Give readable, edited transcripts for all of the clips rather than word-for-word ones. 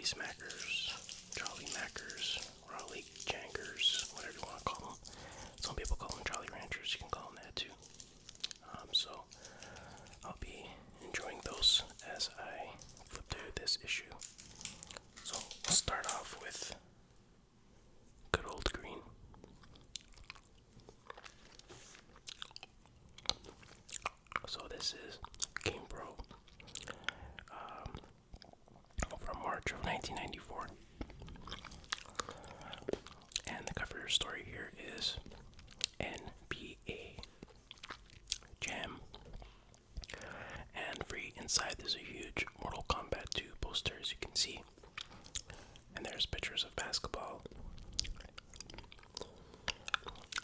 Smackers, Jolly Mackers, Raleigh Jangers, whatever you want to call them. Some people call them Jolly Ranchers, you can call them that too. So I'll be enjoying those as I flip through this issue. So we'll start off with good old green. So this is GamePro from March of 1994. And the cover story here is NBA Jam. And free inside there's a huge Mortal Kombat 2 poster, as you can see. And there's pictures of basketball.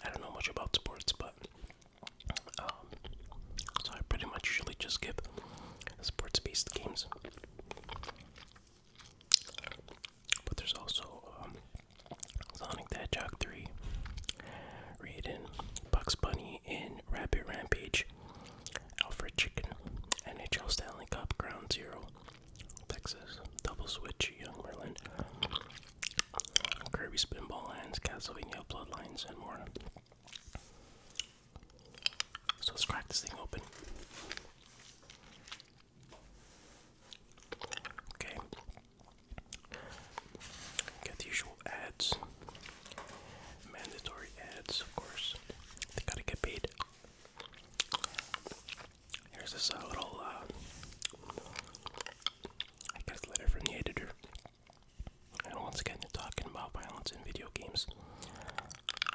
I don't know much about sports, but so I pretty much usually just skip sports-based games. But there's also Sonic the Hedgehog 3, Raiden, Bugs Bunny in Rabbit Rampage, Alfred Chicken, NHL Stanley Cup Ground Zero, Texas, Double Switch, Young Merlin, Kirby Spinball Lands, Castlevania Bloodlines, and more. So let's crack this thing open. Okay. Get the usual ads. Mandatory ads, of course. They gotta get paid. Here's this little, I guess, letter from the editor. And once again, they're talking about violence in video games.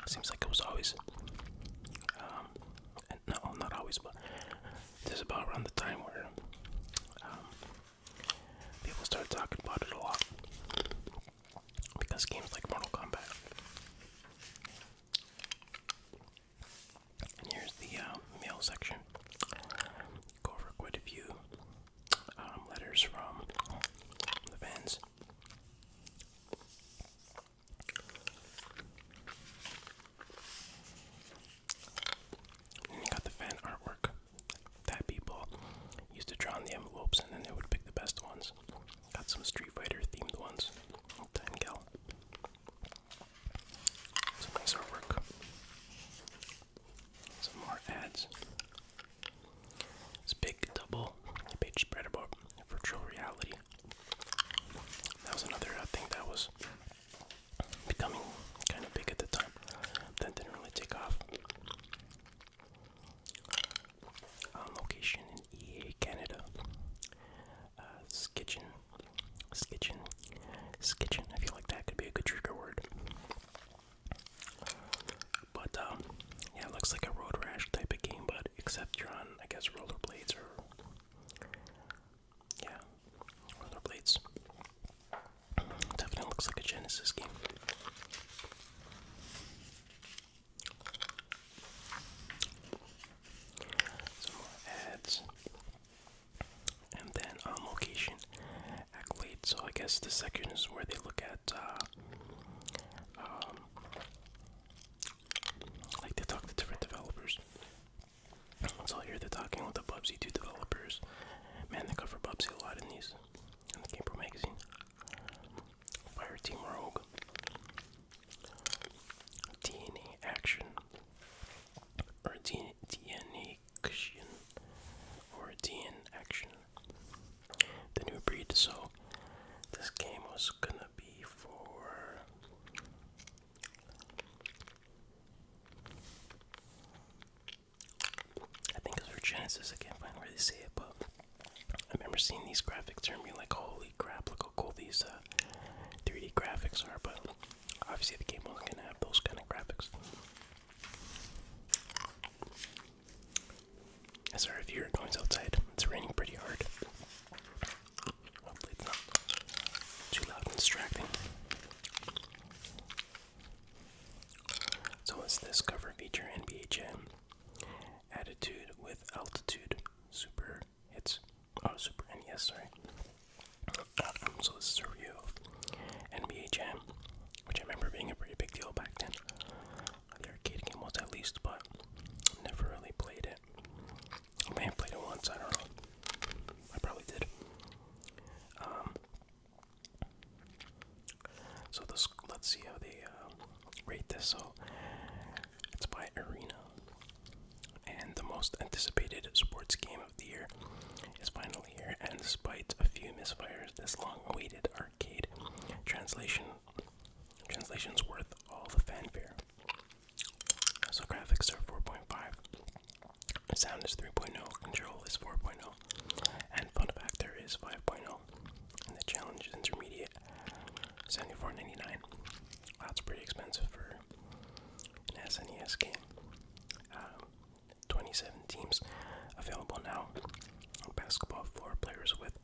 Seems like it was always, and no, not always, but this is about around the time where people started talking about it a lot. Because games like Mortal Kombat. And here's the mail section. Go over quite a few letters from the fans. And you got the fan artwork that people used to draw on the envelopes, and then they would pick the best ones. Got some Street Fighter themed ones. Tingles. Some nice artwork. Some more ads. This big double page spread about virtual reality. That was another thing that was becoming kind of big at the time. That didn't really take off. Location in EA Canada. Skitchin. I feel like that could be a good trigger word. But yeah, it looks like a road rash type of game, but except you're on, I guess, rollerblades or yeah, rollerblades. Definitely looks like a Genesis game. Some more ads. And then on location accolades. So I guess this section is where they look at like they talk to different developers. So here they're talking with the Bubsy 2 developers. Man, they cover Bubsy a lot in these, in the GamePro magazine. Fire Team Rogue, DNA Action, or DNA Action, or DN Action. The New Breed. So this game was gonna be for I think it's for Genesis. I can't find where they say it, but I remember seeing these graphics and being like, holy crap, look how cool these 3D graphics are, but obviously the game wasn't gonna have those kind of graphics. Sorry if you hear noise outside, it's raining pretty hard. Hopefully it's not too loud and distracting. So it's this cover feature NBA Jam. Attitude with Altitude. Super hits. Oh, Super NES, sorry. So this is a review of NBA Jam, which I remember being a pretty big deal back then. The arcade game was at least, but never really played it. I may have played So it's by Arena. And the most anticipated sports game of the year is finally here, and despite a few misfires, this long-awaited arcade translation's worth all the fanfare. So graphics are 4.5, sound is 3.0, control is 4.0, and fun factor is 5.0, and the challenge is intermediate, $74.99. That's pretty expensive for an SNES game. 27 teams available now. Basketball floor players with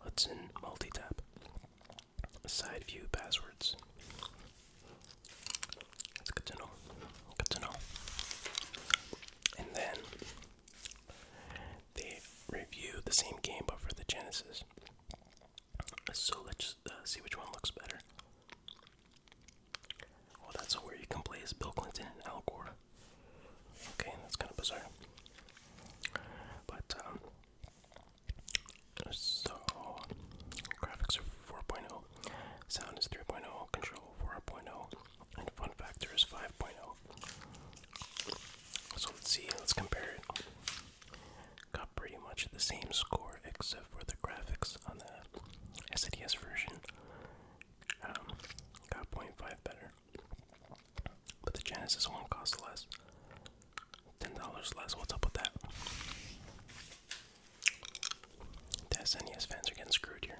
Hudson multi-tap. Side view passwords. That's good to know. Good to know. And then they review the same game but for the Genesis. So let's see which one looks better. Oh, that's where you can play as Bill Clinton and Al Gore. Okay, that's kind of bizarre. But, so, graphics are 4.0, sound is 3.0, control 4.0, and fun factor is 5.0. So let's see, let's compare it. Got pretty much the same score except for the graphics on the SNES version. Got 0.5 better. But the Genesis one costs less. $10 less. What's up with that? The SNES fans are getting screwed here.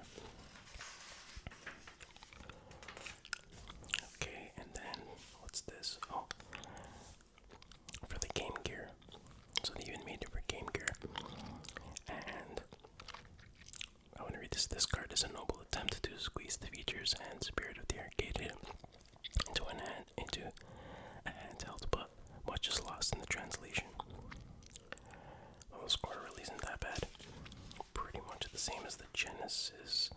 Okay, and then what's this? Oh, for the Game Gear. So they even made it for Game Gear. And I want to read this. This card is a noble attempt to squeeze the features and spirit of the arcade hit into a handheld, but much is lost in the translation. Well, the score really isn't that bad. Pretty much the same as the Genesis,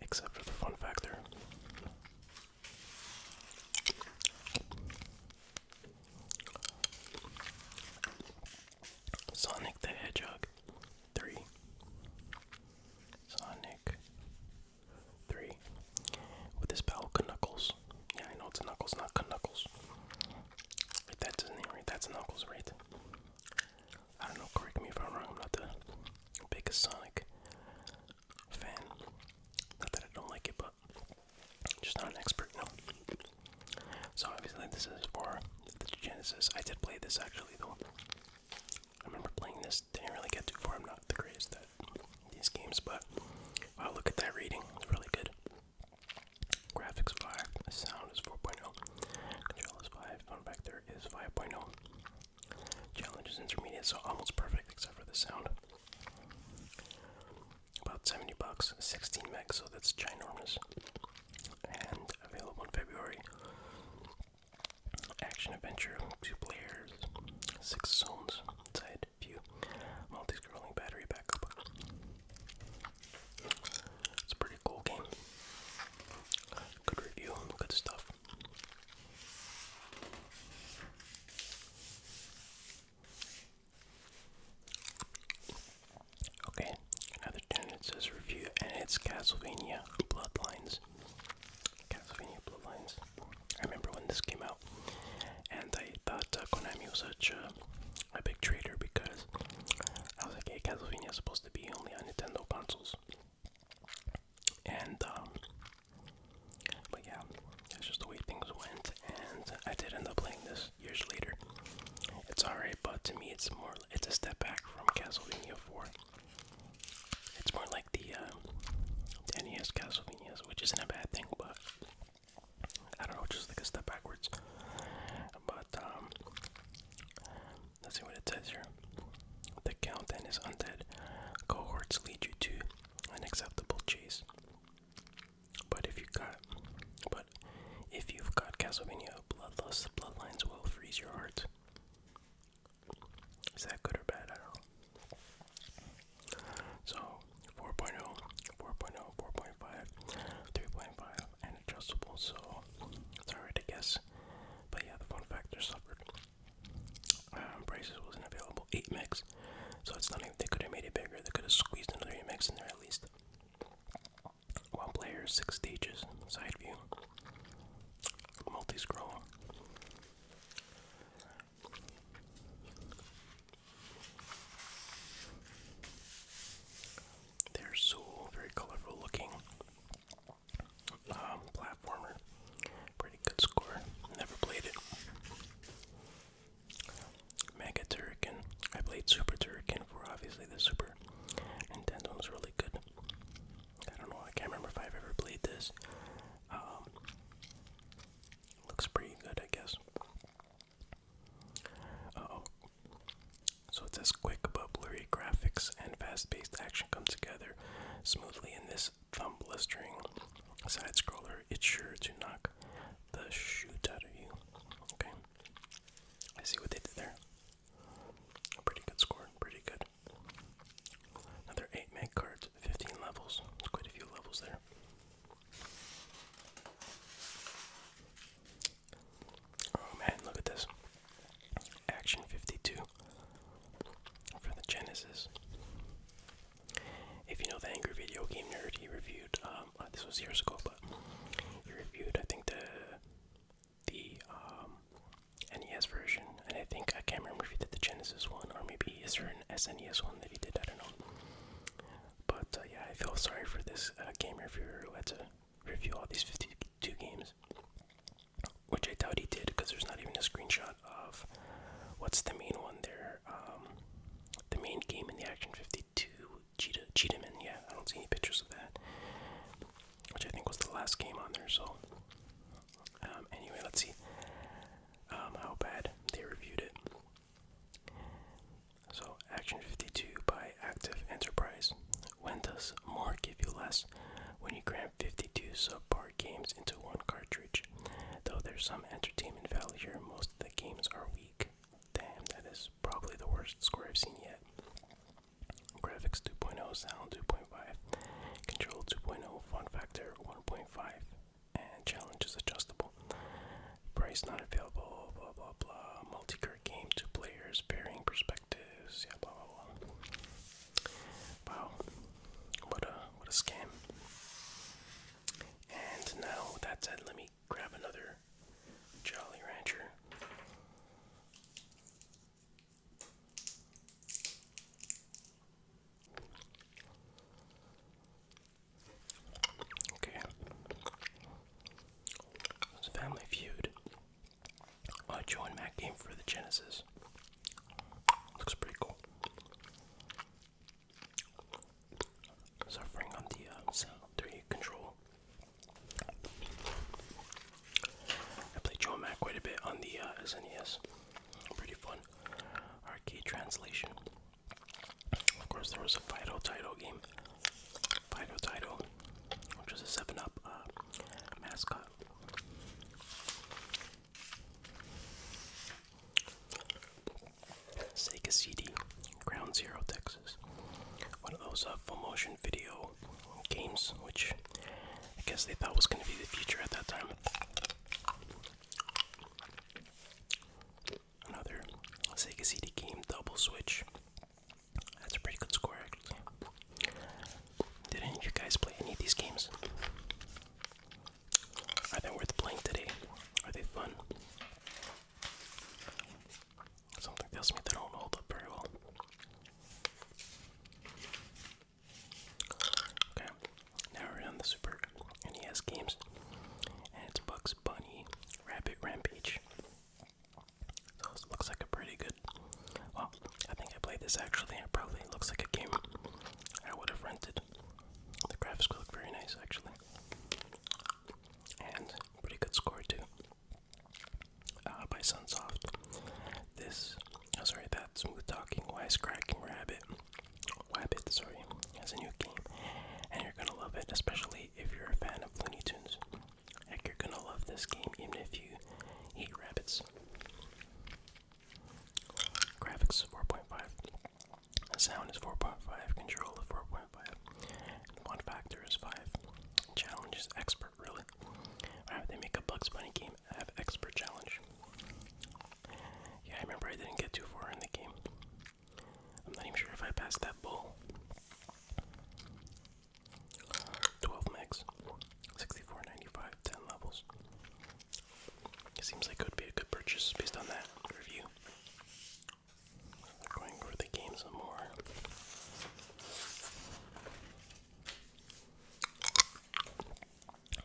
except for the fun factor. Sonic the Hedgehog 3. Sonic 3. With his pal Knuckles. Yeah, I know it's Knuckles, not Knuckles. Wait, that's his name, right? That's Knuckles, right? I don't know, correct me if I'm wrong. I'm not the biggest Sonic fan. Not that I don't like it, but just not an expert, no. So obviously this is for the Genesis. I did play this actually, though. I remember playing this, didn't really get too far. I'm not the greatest at these games, but wow, look at that reading. It's really good. Graphics 5, sound is 4.0, control is 5, fun factor is 5.0. Challenge is intermediate, so almost perfect except for the sound. About $70, 16 megs, so that's ginormous. And available in February. Action adventure, 2 players, 6 zones, side view, multi-scrolling battery backup. It's a pretty cool game. Good review, good stuff. Okay, another Genesis review, and it's Castlevania Bloodlines. Castlevania Bloodlines. I remember when this came out, and I thought Konami was such a big trader because I was like, hey, Castlevania is supposed to be only on Nintendo consoles. And, but yeah, that's just the way things went, and I did end up playing this years later. It's alright, but to me it's a step back from Castlevania 4. It's more like the NES Castlevanias, which isn't a bad thing, but I don't know, just like a step backwards. But, let's see what it says here. The countdown is undead. Cohorts lead you to an acceptable chase. But if you've got Castlevania Bloodlust, Bloodlines will freeze your heart. Is that good or bad? I don't know. So, 4.0, 4.0, 4.5, 3.5, and adjustable, so it's alright, I guess. But yeah, the fun factor suffered. Prices wasn't available, 8 megs, so it's not even, they could have made it bigger, they could have squeezed another 8 megs in there at least. 1 player, 6 stages, side view, multi-scroll, says quick but blurry graphics and fast-paced action come together smoothly in this thumb-blistering side scroller. It's sure to knock the shoot out of you. Okay, I see what they did there. A pretty good score, pretty good. Another 8 meg card, 15 levels. There's quite a few levels there. Oh man, look at this. Action 52 for the Genesis. If you know the Angry Video Game Nerd, he reviewed, this was years ago, but he reviewed, I think, the NES version, and I can't remember if he did the Genesis one, or maybe is there an SNES one that he did, I don't know. But yeah, I feel sorry for this game reviewer who had to review all these 52 games, which I doubt he did, because there's not even a screenshot of what's the main one there, the main game in the Action 52, Cheetah, yeah, I don't see any pictures of that, which I think was the last game on there, so, anyway, let's see, how bad they reviewed it. So, Action 52 by Active Enterprise. When does more give you less? When you cram 52 subpar games into one cartridge. Though there's some entertainment value here, most of the games are weak. Damn, that is probably the worst score I've seen yet. Graphics 2.0, sound 2.5, control 2.0, fun factor 1.5, and challenge is adjustable. Price not available, blah blah blah. Multi-card game, 2 players, varying perspectives, yeah, blah blah blah. Wow, what a scam. And now with that said, let me grab another Jolly Rancher. Okay. It's Family Feud. Joe and Mac game for the Genesis. Looks pretty cool. Suffering on the sound 3 control. I played Joe and Mac quite a bit on the SNES. Pretty fun. Arcade translation. Of course, there was a Fido title game. Fido title, which was a 7-Up mascot. Sega CD, Ground Zero, Texas. One of those full motion video games, which I guess they thought was going to be the future at that time. Another Sega CD game, Double Switch. That's a pretty good score, actually. Did any of you guys play any of these games? Are they worth playing today? Are they fun? Something tells me they don't hold up very well. Okay, now we're on the Super NES games, and it's Bugs Bunny Rabbit Rampage. So this looks like a pretty good. Well, I think I played this actually. It probably looks like a game I would have rented. The graphics look very nice actually, and pretty good score too. By Sunsoft. That smooth talking, wisecracking Wabbit, has a new game, and you're gonna love it, especially if you're a fan of Looney Tunes. Heck, you're gonna love this game even if you eat rabbits. Graphics 4.5, sound is 4.5, control is 4.5, fun factor is 5, challenge is expert, really. Why would they make a Bugs Bunny game have expert challenge? Yeah, I remember I didn't get too far in the game. I'm not even sure if I passed that bowl. 12 megs, 64.95, 10 levels. It seems like it would be a good purchase based on that review. We're going over the game some more.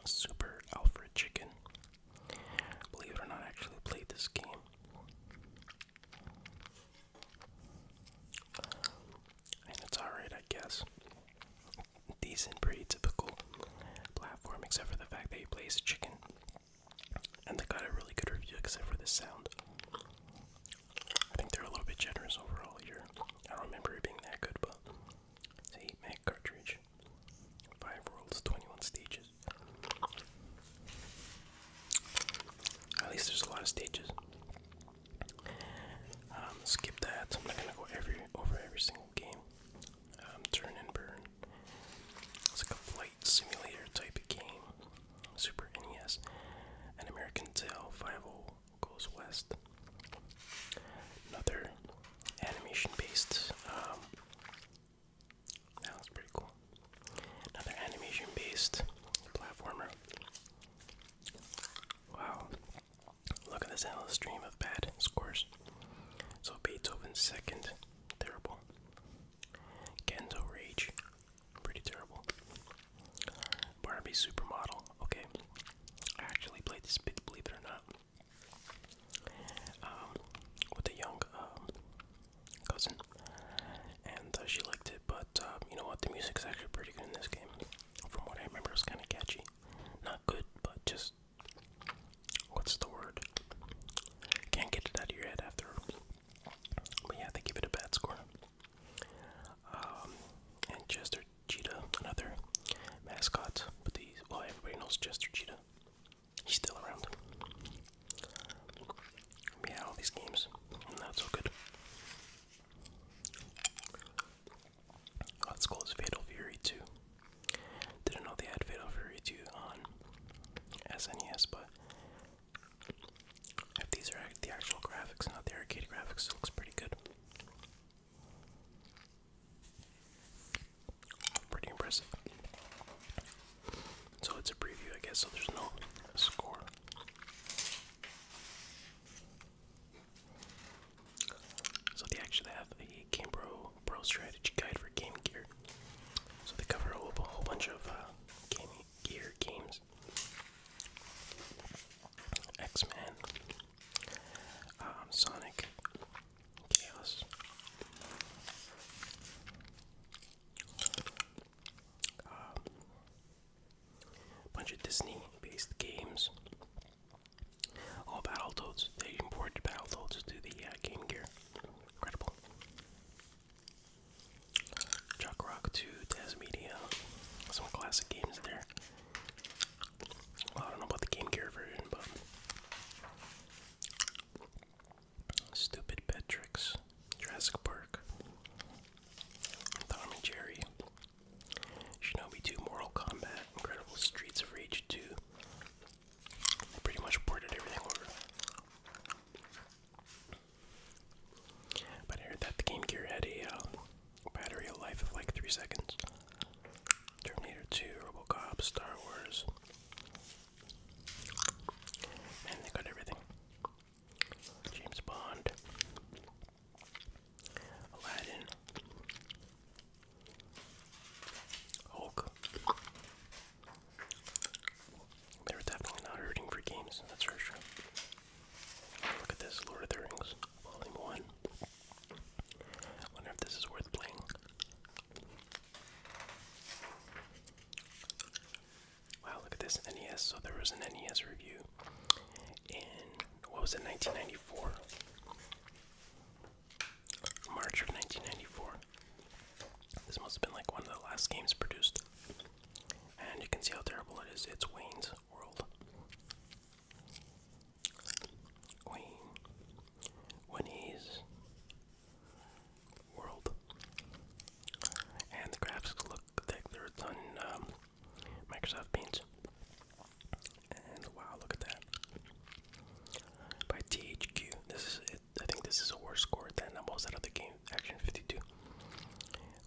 Super Alfred Chicken. Second, terrible. Kendo Rage, pretty terrible. Barbie Supermodel, okay. I actually played this, believe it or not, with a young cousin, and she liked it, but you know what, the music's actually pretty good in this game. From what I remember, it was kind of catchy. Not good, but just, what's the word? Can't get it out of your head after. But yeah, they give it a bad score. And Chester Cheetah, another mascot, but well, everybody knows Chester Cheetah. He's still around. Yeah, all these games, not so good. Let's call this Fatal Fury 2. Didn't know they had Fatal Fury 2 on SNES, but if these are the actual graphics, not the arcade graphics, it looks pretty good. Pretty impressive. So it's a preview, I guess, so there's no score. So they actually have a GamePro Pro Strategy Guide for Game Gear. So they cover a whole bunch of Game Gear games. X-Men, Sonic, Chaos, bunch of Disney-based games. All Battletoads. They imported Battletoads to the Game Gear. Incredible. Chuck Rock 2, Tasmedia. Some classic games there. Well, I don't know about the Game Gear version, but Stupid Pet Tricks, Jurassic Park, Tom and Jerry, Shinobi 2, Mortal Kombat, Incredible Streets of Rage 2. They pretty much ported everything over. But I heard that the Game Gear had a battery life of like 3 seconds. Terminator 2, RoboCop, Star Wars. And they got everything. James Bond, Aladdin, Hulk. They were definitely not hurting for games, that's for sure. Look at this, Lord of the Rings, Volume 1. Wonder if this is worth playing. Wow, look at this NES. So there was an NES review in, what was it, 1994? March of 1994. This must have been like one of the last games produced. And you can see how terrible it is. It's Wayne's World. Wayne's World. And the graphics look like they were done in Microsoft Paint. And wow, look at that. By THQ. This is it. I think this is a worse score than most of the other games. Action 52.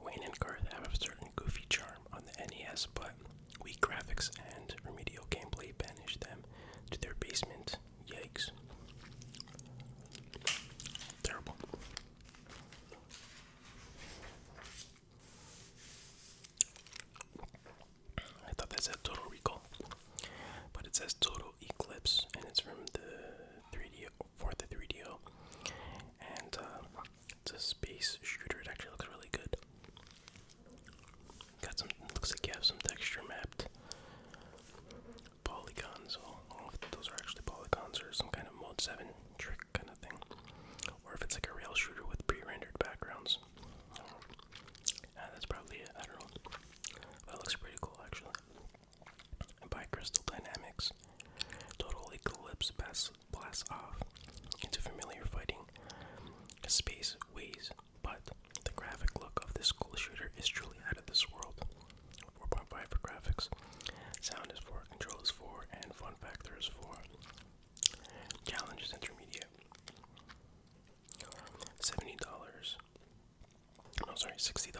Wayne and Garth have a certain goofy charm on the NES, but weak graphics and remedial gameplay banish them to their basement. Yikes. Terrible. I thought that said Total Recall, but it says Total Eclipse, and it's from the 3DO, for the 3DO, and it's a space shooter. It actually looks really good. Got some, looks like you have some texture mapped polygons. Well, I don't know if those are actually polygons or some kind of Mode 7 trick kind of thing, or if it's like a rail shooter with pre-rendered backgrounds. That's probably it. I don't know. That looks pretty cool, actually. And by Crystal Dynamics, Total Eclipse blasts off into familiar fighting space ways, but the graphic look of this cool shooter is truly out of this world. 4.5 for graphics, sound is 4, control is 4, and fun factor is 4. Challenge is intermediate. $70. No, sorry, $60.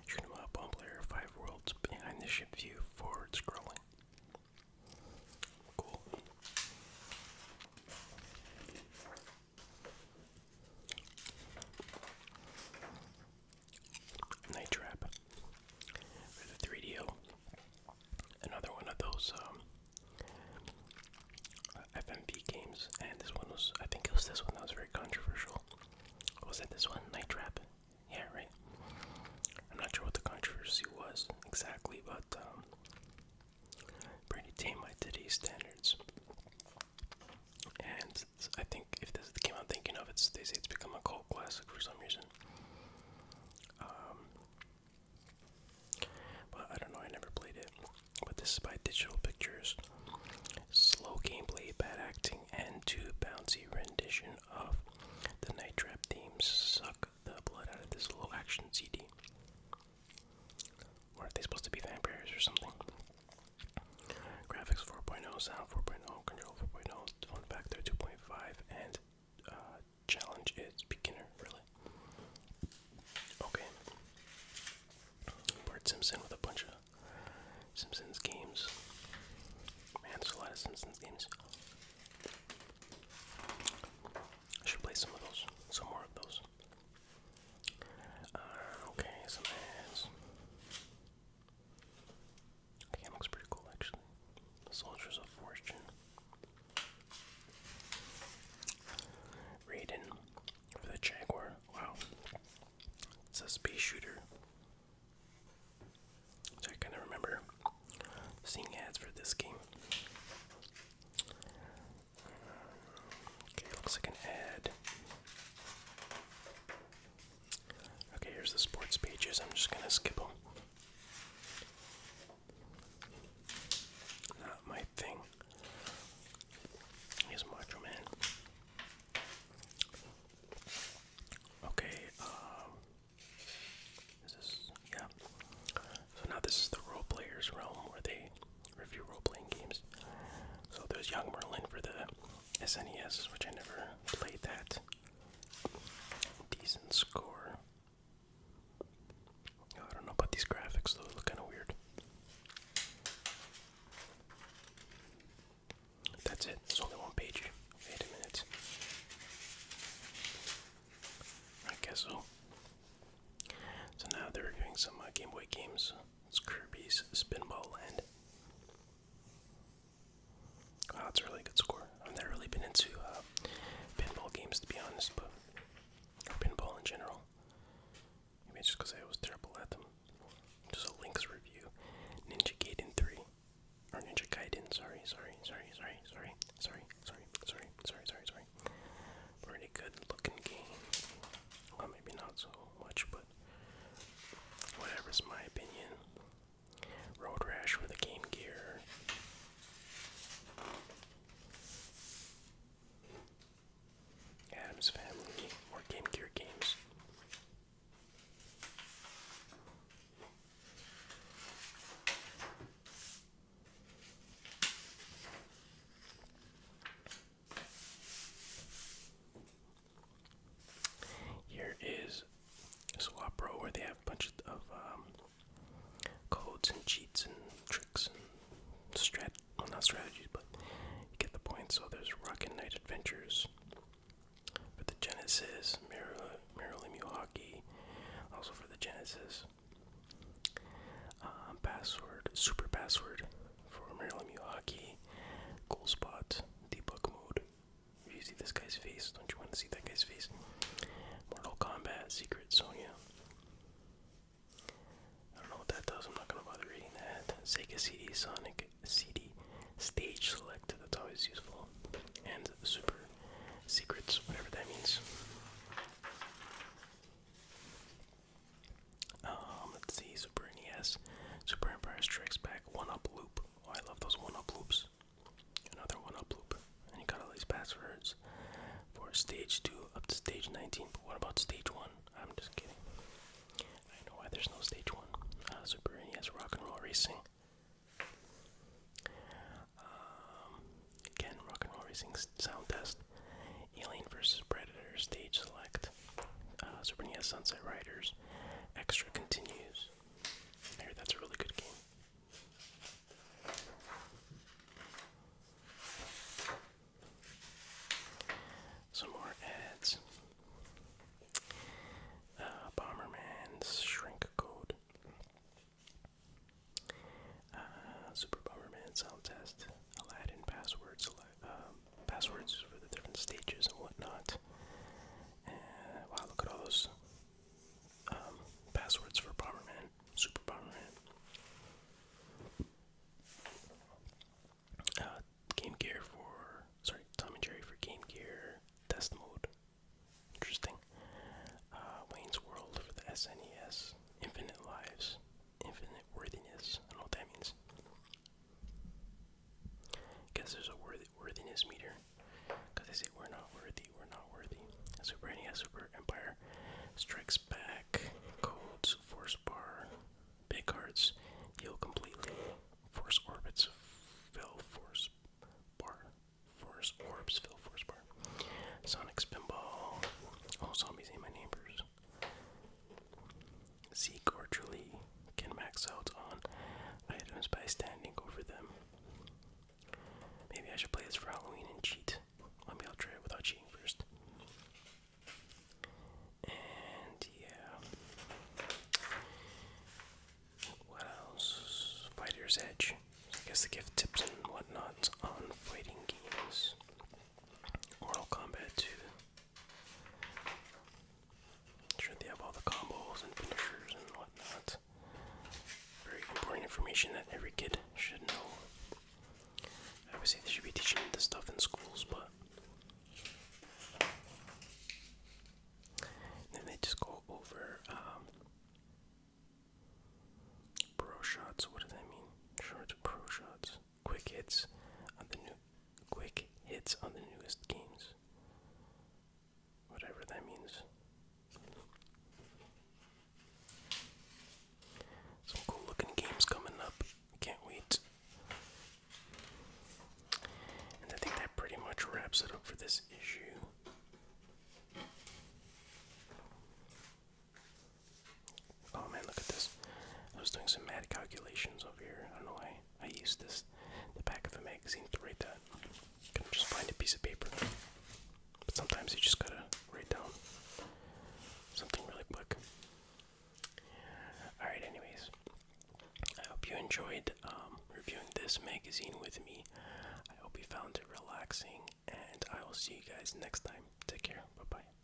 Shoot 'em up on player 5 worlds behind the ship view, forward scrolling. Cool. Was it this one? Night Trap? Yeah, right. I'm not sure what the controversy was exactly, but pretty tame by today's standards. And I think if this is the game I'm thinking of, they say it's become a cult classic for some reason. But I don't know, I never played it. But this is by Digital Pictures. Slow gameplay, bad acting, and too bouncy rendition of the Night Trap themes. Suck the blood out of this little action CD. Or are they supposed to be vampires or something? Graphics 4.0, sound 4.0, control 4.0, fun factor 2.5, and challenge is beginner, really. Okay. Bart Simpson with a bunch of Simpsons games. Man, there's a lot of Simpsons games. I should play some of those, some more of those. Okay, some ads. Okay, it looks pretty cool actually. Soldiers of Fortune. Raiden for the Jaguar. Wow. It's a space shooter. So I kind of remember seeing ads for this game. Okay, looks like an ad. Okay, here's the sports pages. I'm just gonna skip them. Not my thing. Here's Macho Man. Okay, yeah. So now this is the role players realm where they review role playing games. So there's Young Merlin for the SNES, which I never played that. Decent score. Oh, I don't know about these graphics though, they look kind of weird. That's it, it's only one page. Wait a minute. I guess so. So now they're reviewing some Game Boy games. It's Kirby's Spinball Land. Wow, that's a really good score. I've never really been into pinball games, to be honest, or pinball in general. Maybe it's just because I was terrible at them. Just a Link's review. Ninja Gaiden 3. Or Ninja Gaiden, sorry. Pretty good looking game. Well, maybe not so much, but whatever's my opinion. Road Rash for the Game Gear. Adam's Family, more Game Gear games. Here is Swap Pro, where they have a bunch of codes and cheats and tricks and not strategies, but you get the point. So there's Rocket Knight Adventures for the Genesis, Merrily Hockey, also for the Genesis. Super Password for Merrily Hockey, Cool Spot, Debug Mode. If you see this guy's face, don't you want to see that guy's face? Mortal Kombat, Secret Sonya. I don't know what that does, I'm not gonna bother reading that. Sega CD, Sonic CD, Stage Select, that's always useful. And Super Secrets, whatever that means. Let's see, Super NES, Super Empire Strikes Back, 1-Up Loop. Oh, I love those 1-Up Loops. Another 1-Up Loop. And you got all these passwords for Stage 2 up to Stage 19, but what about Stage 1? I'm just kidding. I know why there's no Stage 1. Super NES Rock and Roll Racing. Again, Rock and Roll Racing sound test. Alien vs. Predator Stage Select. Super NES Sunset Riders. Extra continues. I hear that's a really good game. Some more ads. Bomberman's Shrink Code. Super Bomberman sound test. Aladdin passwords. Passwords for the different stages and whatnot. Wow, look at all Super NES, Super Empire Strikes Back, Codes, Force Bar, Big Cards, Heal Completely, Force Orbits, Fill Force Bar, Force Orbs, Fill Force Bar, Sonic Spinball, All Zombies Ain't My Neighbors, Seek or Truly can max out on items by standing over them. Maybe I should play this for Halloween and cheat. Maybe I'll try it without cheating first. And yeah. What else? Fighter's Edge. I guess they give tips and whatnot on fighting games. Mortal Kombat 2. I'm sure they have all the combos and finishers and whatnot. Very important information that every kid should know. I would say they should be teaching this stuff in schools, but then they just go over pro shots. What does that mean? Short pro shots, quick hits on the newest games. Whatever that means. Some cool looking games coming up. Can't wait. And I think that pretty much wraps it up for this issue. Oh man, look at this. I was doing some mad calculations over here. I don't know why I used the back of the magazine to write that. You can just find a piece of paper. But sometimes you just gotta write down something really quick. Alright, anyways. I hope you enjoyed reviewing this magazine with me. I hope you found it relaxing, and I will see you guys next time. Take care. Bye-bye.